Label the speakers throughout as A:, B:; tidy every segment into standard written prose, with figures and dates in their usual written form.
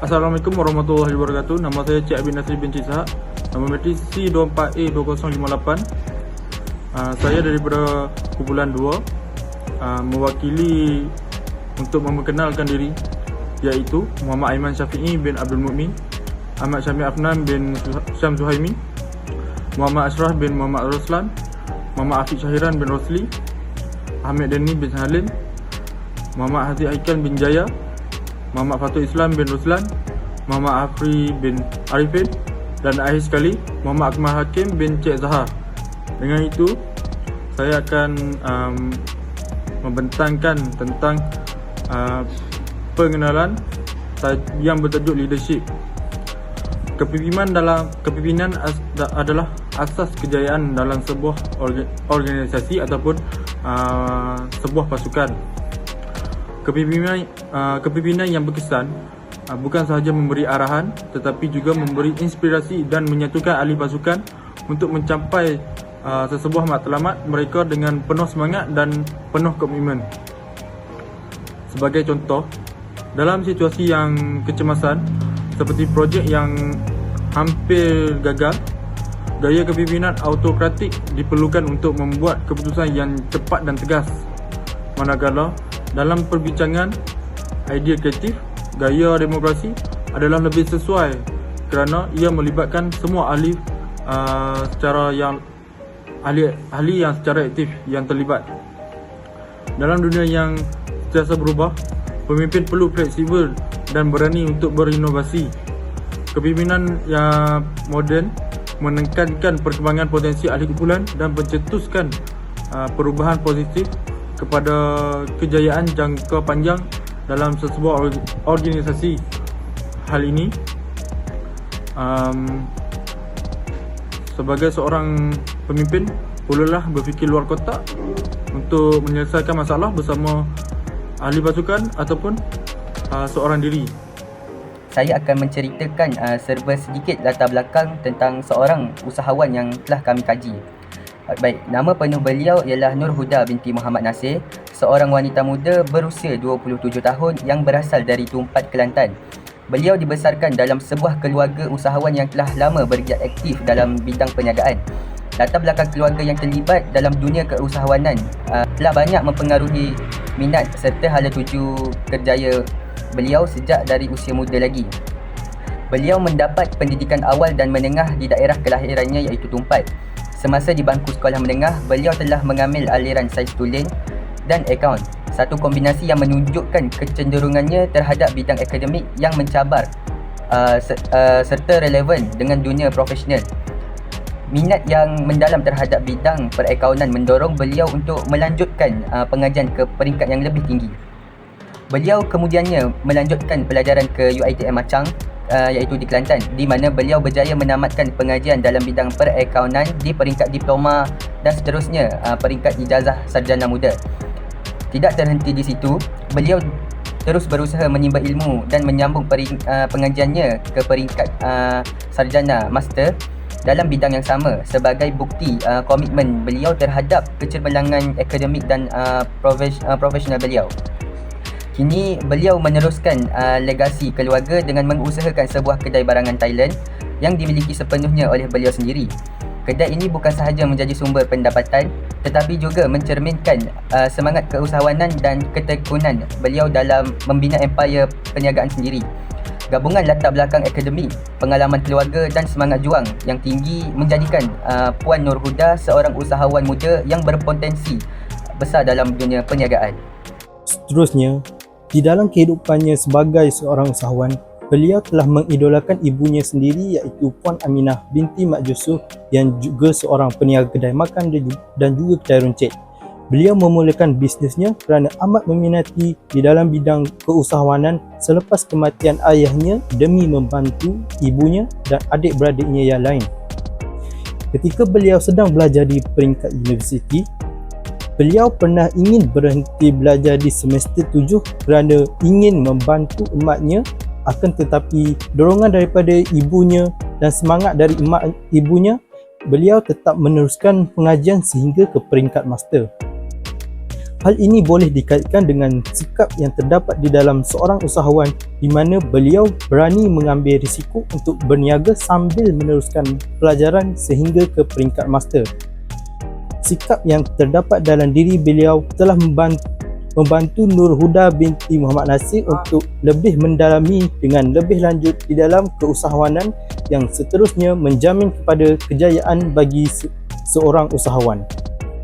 A: Assalamualaikum warahmatullahi wabarakatuh. Nama saya Cik Abid Nasri bin Cik Sahak. Nama matrik C24A2058. Saya daripada kumpulan 2, mewakili untuk memperkenalkan diri, iaitu Muhammad Aiman Syafi'i bin Abdul Mukmin, Ahmad Syamil Afnan bin Syam Zuhaimi, Muhammad Ashraf bin Muhammad Roslan, Muhammad Afiq Syahiran bin Rosli, Ahmed Dani bin Halim, Muhammad Haziq Haikal bin Jaya, Muhammad Fatul Islam bin Ruslan, Muhammad Afri bin Arifin, dan akhir sekali Muhammad Akmal Hakim bin Cik Zahar. Dengan itu, saya akan membentangkan tentang pengenalan yang bertajuk leadership. Kepimpinan adalah asas kejayaan dalam sebuah organisasi ataupun sebuah pasukan. Kepimpinan yang berkesan bukan sahaja memberi arahan, tetapi juga memberi inspirasi dan menyatukan ahli pasukan untuk mencapai sesebuah matlamat mereka dengan penuh semangat dan penuh komitmen. Sebagai contoh, dalam situasi yang kecemasan seperti projek yang hampir gagal, gaya kepimpinan autokratik diperlukan untuk membuat keputusan yang cepat dan tegas. Manakala dalam perbincangan idea kreatif, gaya demokrasi adalah lebih sesuai kerana ia melibatkan semua ahli yang secara aktif yang terlibat. Dalam dunia yang sentiasa berubah, pemimpin perlu fleksibel dan berani untuk berinovasi. Kepimpinan yang moden menekankan perkembangan potensi ahli kumpulan dan mencetuskan perubahan positif kepada kejayaan jangka panjang dalam sesebuah organisasi. Hal ini sebagai seorang pemimpin perlulah berfikir luar kotak untuk menyelesaikan masalah bersama ahli pasukan ataupun seorang diri.
B: Saya akan menceritakan serba sedikit latar belakang tentang seorang usahawan yang telah kami kaji. Baik, nama penuh beliau ialah Nur Huda binti Muhammad Nasir, seorang wanita muda berusia 27 tahun yang berasal dari Tumpat, Kelantan. Beliau dibesarkan dalam sebuah keluarga usahawan yang telah lama bergiat aktif dalam bidang perniagaan. Latar belakang keluarga yang terlibat dalam dunia keusahawanan telah banyak mempengaruhi minat serta hala tuju kerjaya beliau sejak dari usia muda lagi. Beliau mendapat pendidikan awal dan menengah di daerah kelahirannya iaitu Tumpat. Semasa di bangku sekolah menengah, beliau telah mengambil aliran sains tulen dan akaun, satu kombinasi yang menunjukkan kecenderungannya terhadap bidang akademik yang mencabar serta relevan dengan dunia profesional. Minat yang mendalam terhadap bidang perakaunan mendorong beliau untuk melanjutkan pengajian ke peringkat yang lebih tinggi. Beliau kemudiannya melanjutkan pelajaran ke UiTM Machang iaitu di Kelantan, di mana beliau berjaya menamatkan pengajian dalam bidang perakaunan di peringkat diploma dan seterusnya peringkat ijazah sarjana muda. Tidak terhenti di situ, beliau terus berusaha menimba ilmu dan menyambung pengajiannya ke peringkat sarjana master dalam bidang yang sama sebagai bukti komitmen beliau terhadap kecermelangan akademik dan profesional beliau. Kini beliau meneruskan legasi keluarga dengan mengusahakan sebuah kedai barangan Thailand yang dimiliki sepenuhnya oleh beliau sendiri. Kedai ini bukan sahaja menjadi sumber pendapatan tetapi juga mencerminkan semangat keusahawanan dan ketekunan beliau dalam membina empayar perniagaan sendiri. Gabungan latar belakang akademik, pengalaman keluarga dan semangat juang yang tinggi menjadikan Puan Nur Huda seorang usahawan muda yang berpotensi besar dalam dunia perniagaan.
C: Seterusnya, di dalam kehidupannya sebagai seorang usahawan, beliau telah mengidolakan ibunya sendiri iaitu Puan Aminah binti Mak Yusuf yang juga seorang peniaga kedai makan dan juga kedai runcit. Beliau memulakan bisnesnya kerana amat meminati di dalam bidang keusahawanan selepas kematian ayahnya demi membantu ibunya dan adik-beradiknya yang lain. Ketika beliau sedang belajar di peringkat universiti, beliau pernah ingin berhenti belajar di semester 7 kerana ingin membantu emaknya, akan tetapi dorongan daripada ibunya dan semangat dari ibunya, beliau tetap meneruskan pengajian sehingga ke peringkat master. Hal ini boleh dikaitkan dengan sikap yang terdapat di dalam seorang usahawan di mana beliau berani mengambil risiko untuk berniaga sambil meneruskan pelajaran sehingga ke peringkat master. Sikap yang terdapat dalam diri beliau telah membantu Nur Huda binti Muhammad Nasir untuk lebih mendalami dengan lebih lanjut di dalam keusahawanan yang seterusnya menjamin kepada kejayaan bagi seorang usahawan.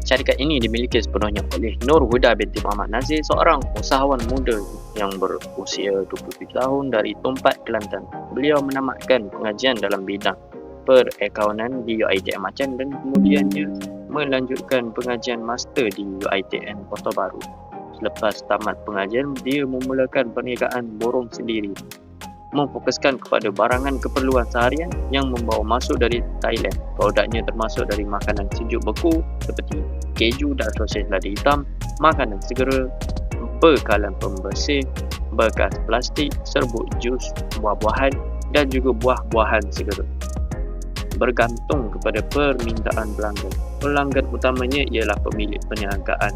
D: Syarikat ini dimiliki sepenuhnya oleh Nur Huda binti Muhammad Nazir, seorang usahawan muda yang berusia 27 tahun dari Tumpat, Kelantan. Beliau menamatkan pengajian dalam bidang perakaunan di UiTM Aceh dan kemudiannya melanjutkan pengajian master di UiTM Kota Baru. Selepas tamat pengajian, dia memulakan perniagaan borong sendiri, memfokuskan kepada barangan keperluan seharian yang membawa masuk dari Thailand. Produknya termasuk dari makanan sejuk beku seperti keju dan sosis lada hitam, makanan segera, bekalan pembersih, bekas plastik, serbuk jus, buah-buahan dan juga buah-buahan segera. Bergantung kepada permintaan pelanggan. Pelanggan utamanya ialah pemilik perniagaan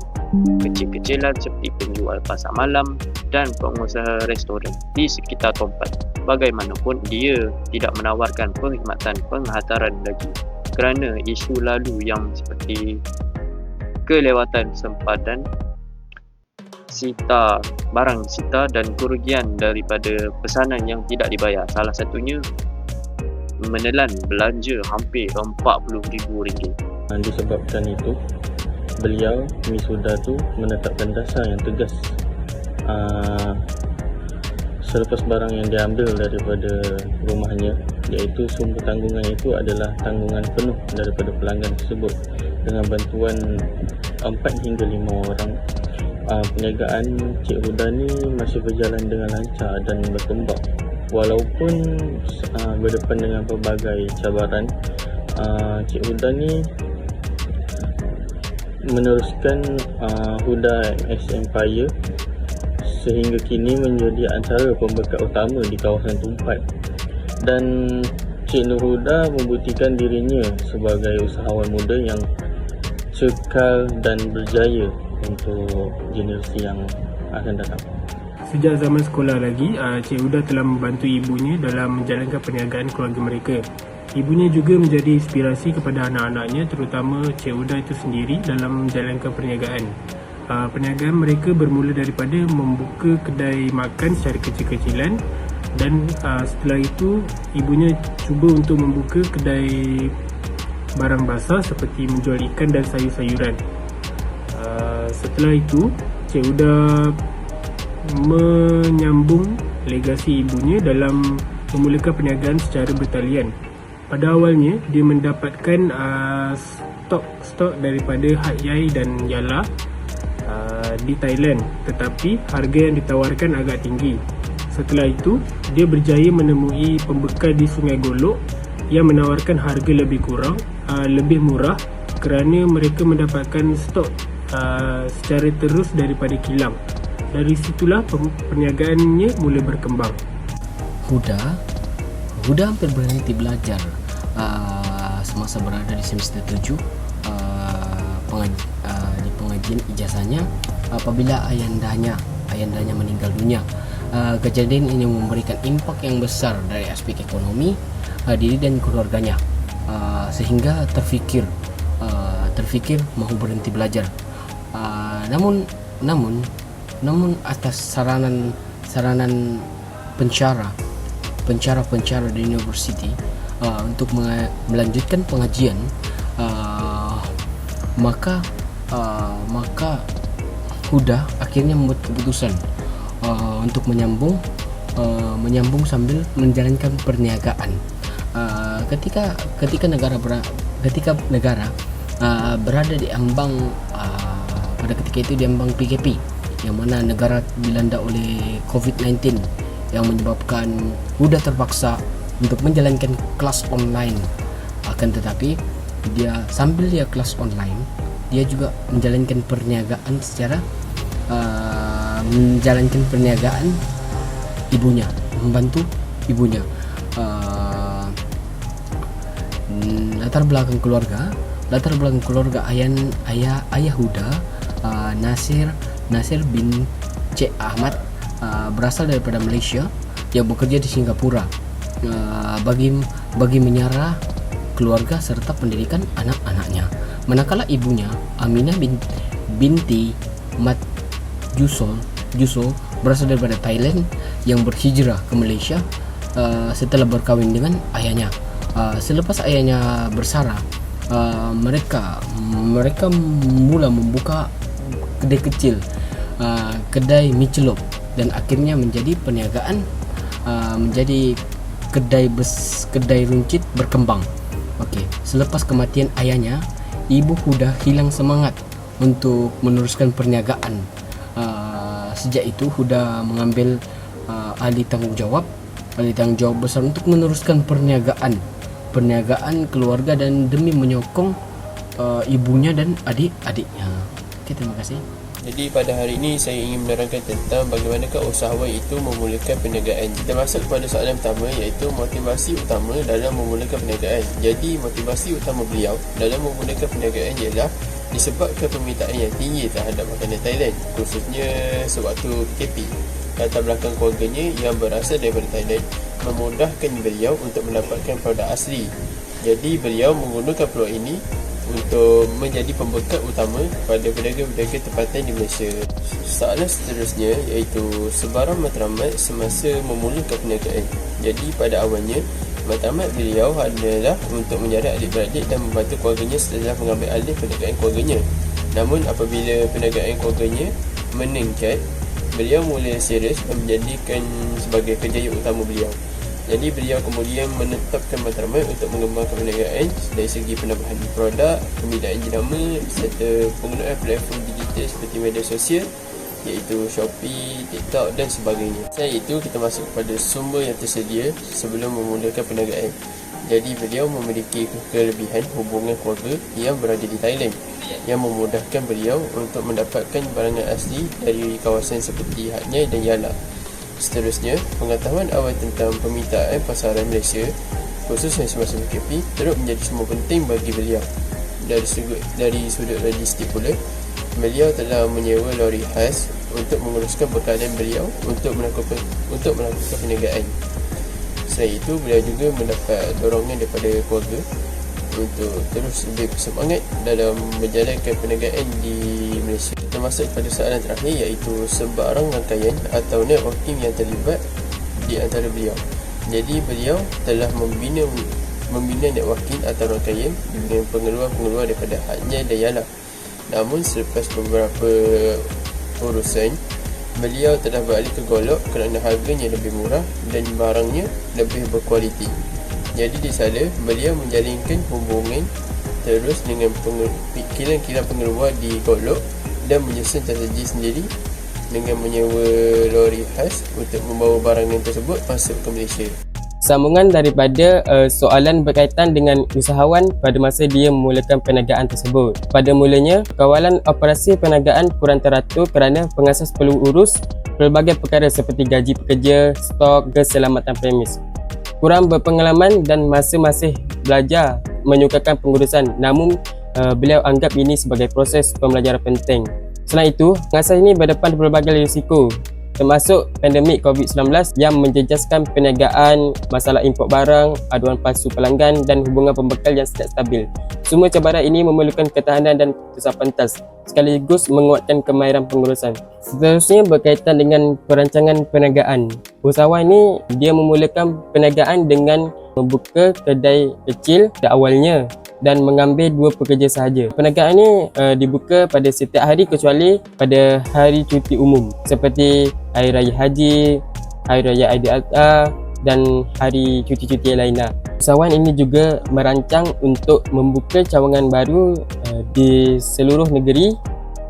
D: kecil-kecilan seperti penjual pasar malam dan pengusaha restoran di sekitar Tumpat. Bagaimanapun, dia tidak menawarkan perkhidmatan penghantaran lagi kerana isu lalu yang seperti kelewatan sempadan sita, barang sita dan kerugian daripada pesanan yang tidak dibayar. Salah satunya menelan belanja hampir RM40,000.
A: Disebabkan itu, beliau, Miss Huda tu menetapkan dasar yang tegas. Selepas barang yang diambil daripada rumahnya, iaitu sumber tanggungan itu adalah tanggungan penuh daripada pelanggan tersebut dengan bantuan 4 hingga 5 orang. Perniagaan Cik Huda ni masih berjalan dengan lancar dan berkembang walaupun berdepan dengan pelbagai cabaran. Cik Huda ni meneruskan Huda MS Empire sehingga kini menjadi antara pembekat utama di kawasan Tumpat, dan Cik Nur Huda membuktikan dirinya sebagai usahawan muda yang cekal dan berjaya untuk generasi yang akan datang.
E: Sejak zaman sekolah lagi, Cik Huda telah membantu ibunya dalam menjalankan perniagaan keluarga mereka. Ibunya juga menjadi inspirasi kepada anak-anaknya, terutama Cik Huda itu sendiri dalam menjalankan perniagaan. Perniagaan mereka bermula daripada membuka kedai makan secara kecil-kecilan, dan setelah itu ibunya cuba untuk membuka kedai barang basah seperti menjual ikan dan sayur-sayuran. Setelah itu, Cik Huda menyambung legasi ibunya dalam memulakan perniagaan secara bertalian. Pada awalnya, dia mendapatkan stok daripada Hat Yai dan Yala di Thailand, tetapi harga yang ditawarkan agak tinggi. Setelah itu, dia berjaya menemui pembekal di Sungai Golok yang menawarkan harga lebih murah kerana mereka mendapatkan stok secara terus daripada kilang. Dari situlah perniagaannya mula berkembang.
F: Huda hampir berhenti belajar semasa berada di semester 7 di pengajian ijazahnya apabila ayandanya meninggal dunia. Kejadian ini memberikan impak yang besar dari aspek ekonomi diri dan keluarganya, sehingga terfikir mahu berhenti belajar. Namun atas saranan pencara di universiti untuk melanjutkan pengajian, maka Huda akhirnya membuat keputusan untuk menyambung sambil menjalankan perniagaan. Ketika negara berada di ambang pada ketika itu di ambang PKP, yang mana negara dilanda oleh COVID-19 yang menyebabkan Huda terpaksa untuk menjalankan kelas online. Akan tetapi sambil dia kelas online, dia juga menjalankan perniagaan ibunya, membantu ibunya. Latar belakang keluarga ayah Huda Nasir bin Cik Ahmad, berasal daripada Malaysia yang bekerja di Singapura, bagi menyara keluarga serta pendidikan anak-anaknya. Manakala ibunya Aminah binti Mat Juso berasal daripada Thailand yang berhijrah ke Malaysia setelah berkahwin dengan ayahnya. Selepas ayahnya bersara, mereka mula membuka kedai kecil, kedai mie celup, dan akhirnya menjadi perniagaan, menjadi kedai runcit berkembang. Okey, selepas kematian ayahnya, Ibu Huda hilang semangat untuk meneruskan perniagaan. Sejak itu Huda mengambil alih tanggungjawab besar untuk meneruskan perniagaan keluarga dan demi menyokong ibunya dan adik-adiknya. Okey, terima kasih.
G: Jadi pada hari ini saya ingin menerangkan tentang bagaimanakah usahawan itu memulakan perniagaan. Kita masuk kepada soalan pertama, iaitu motivasi utama dalam memulakan perniagaan. Jadi motivasi utama beliau dalam memulakan perniagaan ialah disebabkan permintaan yang tinggi terhadap makanan Thailand, khususnya sewaktu PKP. Latar belakang keluarganya yang berasal daripada Thailand memudahkan beliau untuk mendapatkan produk asli. Jadi beliau menggunakan peluang ini untuk menjadi pembekal utama pada pedagang-pedagang tempatan di Malaysia. Soalan seterusnya iaitu sebarang matlamat semasa memulakan perniagaan. Jadi pada awalnya matlamat beliau adalah untuk menjaring adik-beradik dan membantu keluarganya setelah mengambil alih perniagaan keluarganya. Namun apabila perniagaan keluarganya meningkat, beliau mula serius dan menjadikan sebagai kerjaya utama beliau. Jadi beliau kemudian menetapkan matlamat untuk mengembangkan perniagaan dari segi penambahan produk, pembinaan jenama serta penggunaan platform digital seperti media sosial iaitu Shopee, TikTok dan sebagainya. Selain itu, kita masuk kepada sumber yang tersedia sebelum memulakan perniagaan. Jadi beliau memiliki kelebihan hubungan keluarga yang berada di Thailand yang memudahkan beliau untuk mendapatkan barangan asli dari kawasan seperti Hat Yai dan Yala. Seterusnya, pengetahuan awal tentang permintaan pasaran Malaysia, khususnya semasa PKP, turut menjadi semua penting bagi beliau. Dari sudut logistik pula, beliau telah menyewa lori khas untuk menguruskan bekalan beliau untuk melakukan perniagaan. Selain itu, beliau juga mendapat dorongan daripada keluarga untuk terus lebih bersemangat dalam menjalankan perniagaan di Malaysia. Kita masuk kepada soalan terakhir, iaitu sebarang rangkaian atau networking yang terlibat di antara beliau. Jadi beliau telah membina networking atau rangkaian dengan pengeluar-pengeluar daripada Hat Yai dan Yala. Namun selepas beberapa urusan, beliau telah beralih ke Golok kerana harganya lebih murah dan barangnya lebih berkualiti. Jadi di sana beliau menjalinkan hubungan terus dengan kilang-kilang pengeluar di Golok dan menyusun strategi sendiri dengan menyewa lori khas untuk membawa barangan tersebut masuk ke Malaysia.
H: Sambungan daripada soalan berkaitan dengan usahawan pada masa dia memulakan perniagaan tersebut. Pada mulanya, kawalan operasi perniagaan kurang teratur kerana pengasas perlu urus pelbagai perkara seperti gaji pekerja, stok, keselamatan premis. Kurang berpengalaman dan masih belajar menyukakan pengurusan, namun beliau anggap ini sebagai proses pembelajaran penting. Selain itu, pengasas ini berdepan berbagai risiko termasuk pandemik COVID-19 yang menjejaskan perniagaan, masalah import barang, aduan palsu pelanggan dan hubungan pembekal yang tidak stabil. Semua cabaran ini memerlukan ketahanan dan keputusan pantas sekaligus menguatkan kemahiran pengurusan. Seterusnya berkaitan dengan perancangan perniagaan. Usahawan ini dia memulakan perniagaan dengan membuka kedai kecil pada awalnya dan mengambil 2 pekerja sahaja. Perniagaan ini dibuka pada setiap hari kecuali pada hari cuti umum seperti Hari Raya Haji, Hari Raya Aidiladha dan hari cuti-cuti lainnya. Usahawan ini juga merancang untuk membuka cawangan baru di seluruh negeri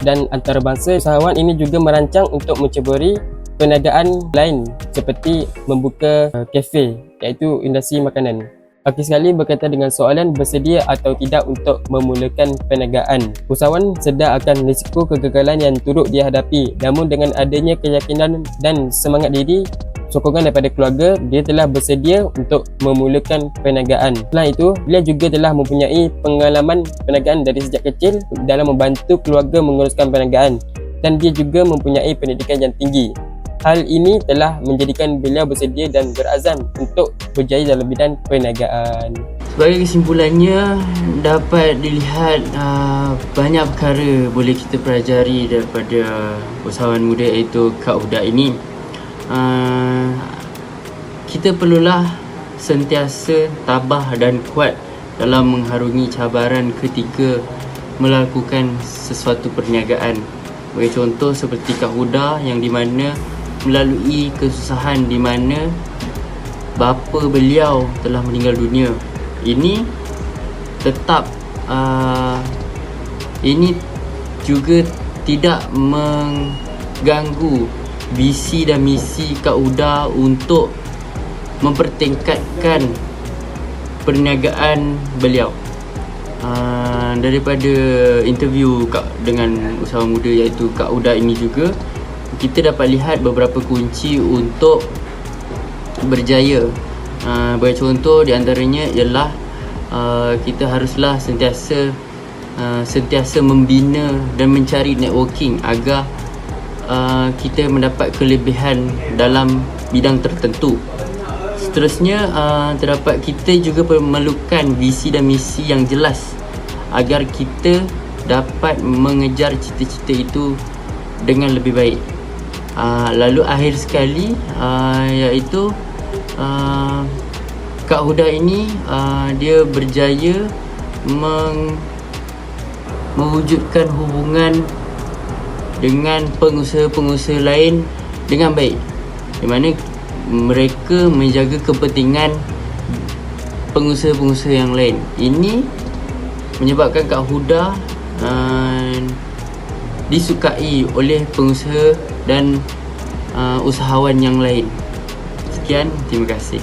H: dan antarabangsa. Usahawan ini juga merancang untuk menceburi perniagaan lain seperti membuka kafe iaitu industri makanan. Okey, sekali berkaitan dengan soalan bersedia atau tidak untuk memulakan perniagaan. Usahawan sedar akan risiko kegagalan yang turut dihadapi, namun dengan adanya keyakinan dan semangat diri, sokongan daripada keluarga, dia telah bersedia untuk memulakan perniagaan. Selain itu, beliau juga telah mempunyai pengalaman perniagaan dari sejak kecil dalam membantu keluarga menguruskan perniagaan. dan dia juga mempunyai pendidikan yang tinggi. Hal ini telah menjadikan beliau bersedia dan berazam untuk berjaya dalam bidang perniagaan.
I: Sebagai kesimpulannya, dapat dilihat banyak perkara boleh kita pelajari daripada usahawan muda iaitu Kak Huda ini. Kita perlulah sentiasa tabah dan kuat dalam mengharungi cabaran ketika melakukan sesuatu perniagaan. Bagi contoh seperti Kak Huda yang di mana melalui kesusahan di mana bapa beliau telah meninggal dunia. Ini tetap ini juga tidak mengganggu visi dan misi Kak Huda untuk mempertingkatkan perniagaan beliau. Daripada interview dengan usahawan muda iaitu Kak Huda ini juga, kita dapat lihat beberapa kunci untuk berjaya. Bagi contoh di antaranya ialah kita haruslah sentiasa membina dan mencari networking agar kita mendapat kelebihan dalam bidang tertentu. Seterusnya, terdapat kita juga memerlukan visi dan misi yang jelas agar kita dapat mengejar cita-cita itu dengan lebih baik. Lalu akhir sekali iaitu Kak Huda ini dia berjaya mewujudkan hubungan dengan pengusaha-pengusaha lain dengan baik, di mana mereka menjaga kepentingan pengusaha-pengusaha yang lain. Ini menyebabkan Kak Huda disukai oleh pengusaha dan usahawan yang lain. Sekian, terima kasih.